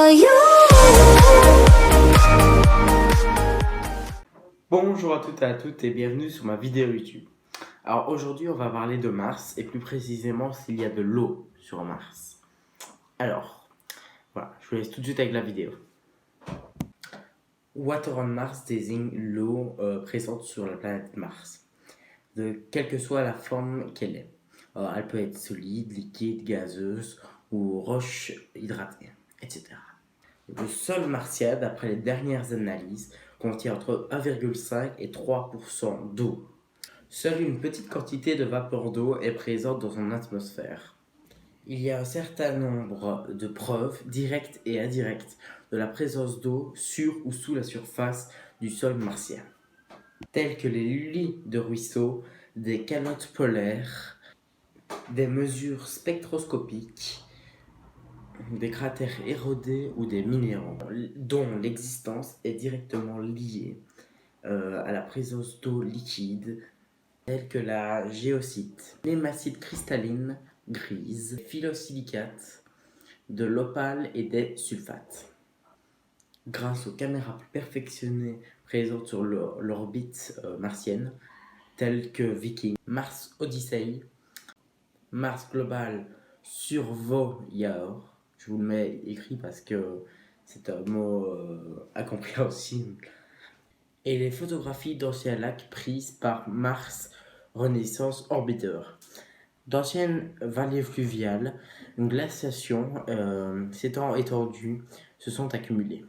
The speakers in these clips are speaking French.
for you. Bonjour à toutes et à toutes et bienvenue sur ma vidéo YouTube. Alors aujourd'hui on va parler de Mars et plus précisément s'il y a de l'eau sur Mars. Alors voilà, je vous laisse tout de suite avec la vidéo. Water on Mars désigne l'eau présente sur la planète Mars, de quelle que soit la forme qu'elle est. Elle peut être solide, liquide, gazeuse ou roche hydratée, etc. Le sol martien, d'après les dernières analyses, contient entre 1,5 et 3% d'eau. Seule une petite quantité de vapeur d'eau est présente dans son atmosphère. Il y a un certain nombre de preuves, directes et indirectes, de la présence d'eau sur ou sous la surface du sol martien, telles que les lits de ruisseaux, des calottes polaires, des mesures spectroscopiques, des cratères érodés ou des minéraux dont l'existence est directement liée à la présence d'eau liquide telle que la géosite, l'hématite cristalline grise, phyllosilicates, de l'opale et des sulfates. Grâce aux caméras plus perfectionnées présentes sur l'orbite martienne, telles que Viking, Mars Odyssey, Mars Global Surveyor, je vous le mets écrit parce que c'est un mot incompréhensible, et les photographies d'anciens lacs prises par Mars Renaissance Orbiter. D'anciennes vallées fluviales, une glaciation s'étant étendue se sont accumulées.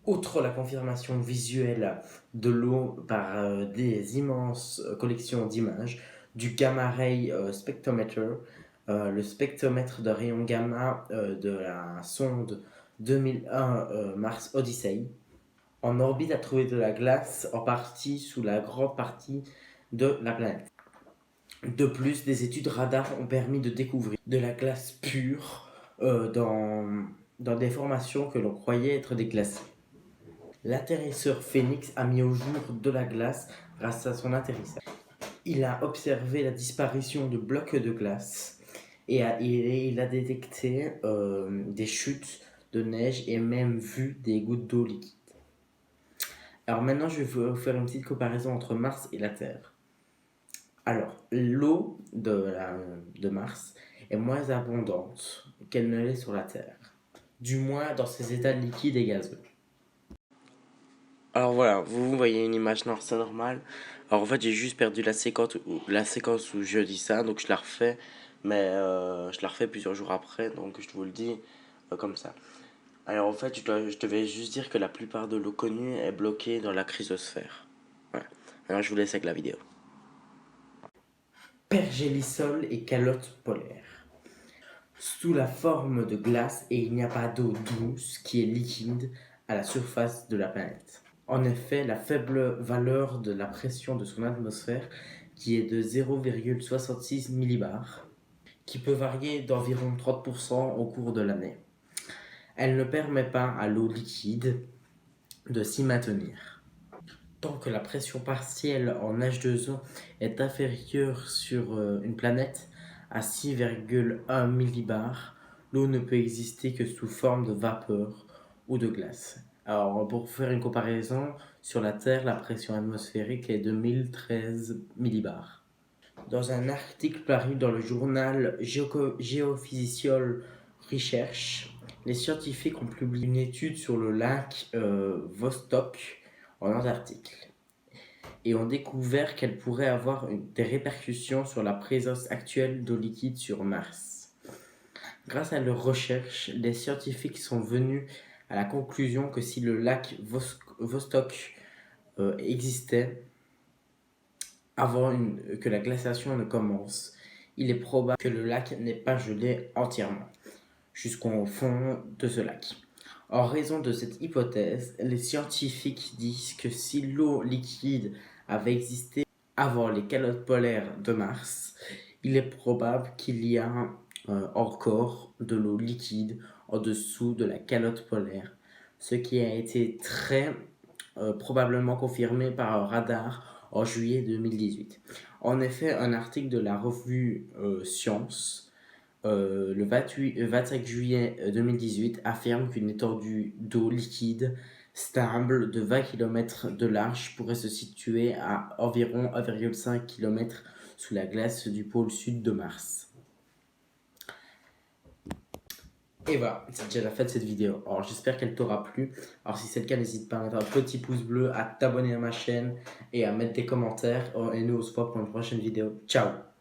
Outre la confirmation visuelle de l'eau par des immenses collections d'images, du Gamma Ray Spectrometer, le spectromètre de rayons gamma de la sonde 2001 Mars Odyssey, en orbite a trouvé de la glace en partie sous la grande partie de la planète. De plus, des études radar ont permis de découvrir de la glace pure dans des formations que l'on croyait être des glaciers. L'atterrisseur Phoenix a mis au jour de la glace grâce à son atterrissage. Il a observé la disparition de blocs de glace et il a détecté des chutes de neige et même vu des gouttes d'eau liquide. Alors maintenant, je vais vous faire une petite comparaison entre Mars et la Terre. Alors, l'eau de Mars est moins abondante qu'elle ne l'est sur la Terre, du moins dans ses états liquides et gazeux. Alors voilà, vous voyez une image noire, c'est normal. Alors en fait, j'ai juste perdu la séquence où je dis ça, donc je la refais, mais je la refais plusieurs jours après, donc je vous le dis comme ça. Alors en fait, je devais juste dire que la plupart de l'eau connue est bloquée dans la chrysosphère. Voilà. Alors je vous laisse avec la vidéo. Pergélisol et calotte polaire. Sous la forme de glace et il n'y a pas d'eau douce qui est liquide à la surface de la planète. En effet, la faible valeur de la pression de son atmosphère, qui est de 0,66 millibars, qui peut varier d'environ 30% au cours de l'année, elle ne permet pas à l'eau liquide de s'y maintenir. Tant que la pression partielle en H2O est inférieure sur une planète à 6,1 millibars, l'eau ne peut exister que sous forme de vapeur ou de glace. Alors, pour faire une comparaison, sur la Terre, la pression atmosphérique est de 1013 millibars. Dans un article paru dans le journal Geophysical Research, les scientifiques ont publié une étude sur le lac Vostok en Antarctique et ont découvert qu'elle pourrait avoir des répercussions sur la présence actuelle d'eau liquide sur Mars. Grâce à leurs recherches, les scientifiques sont venus à la conclusion que si le lac Vostok existait avant que la glaciation ne commence, il est probable que le lac n'ait pas gelé entièrement jusqu'au fond de ce lac. En raison de cette hypothèse, les scientifiques disent que si l'eau liquide avait existé avant les calottes polaires de Mars, il est probable qu'il y a encore de l'eau liquide en dessous de la calotte polaire, ce qui a été très probablement confirmé par un radar en juillet 2018. En effet, un article de la revue Science le 25 juillet 2018 affirme qu'une étendue d'eau liquide stable de 20 km de large pourrait se situer à environ 1,5 km sous la glace du pôle sud de Mars. Et voilà, c'est déjà la fin de cette vidéo. Alors j'espère qu'elle t'aura plu. Alors si c'est le cas, n'hésite pas à mettre un petit pouce bleu, à t'abonner à ma chaîne et à mettre des commentaires. Et nous on se voit pour une prochaine vidéo. Ciao!